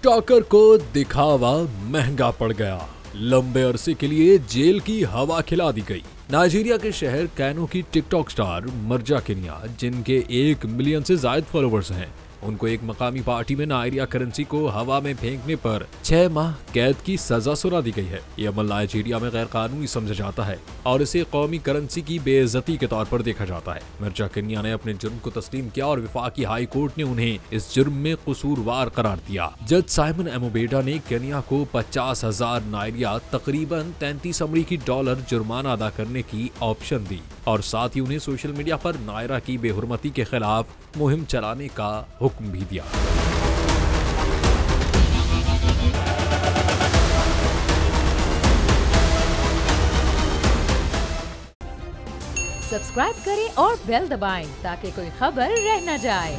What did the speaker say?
TikToker को दिखावा महंगा पड़ गया, लंबे अरसे के लिए जेल की हवा खिला दी गई। नाइजीरिया के शहर कैनो की टिकटॉक स्टार मर्जा केनिया, जिनके 1 मिलियन से ज्यादा फॉलोवर्स हैं, उनको एक मकामी पार्टी में नाइजीरिया करेंसी को हवा में फेंकने पर 6 माह कैद की सजा सुना दी गई है। ये अमल नाइजीरिया में गैर कानूनी समझा जाता है और इसे कौमी करेंसी की बेइज्जती के तौर पर देखा जाता है। मर्जा केनिया ने अपने जुर्म को तस्लीम किया और वफाकी हाई कोर्ट ने उन्हें इस जुर्म में कसूरवार करार दिया। जज साइमन एमोबेडा ने केनिया को 50,000 नाइरिया तकरीबन 33 अमरीकी डॉलर जुर्माना अदा करने की ऑप्शन दी और साथ ही उन्हें सोशल मीडिया पर नायरा की बेहुरमती के खिलाफ मुहिम चलाने का हुक्म भी दिया। सब्सक्राइब करें और बेल दबाएं ताकि कोई खबर रह न जाए।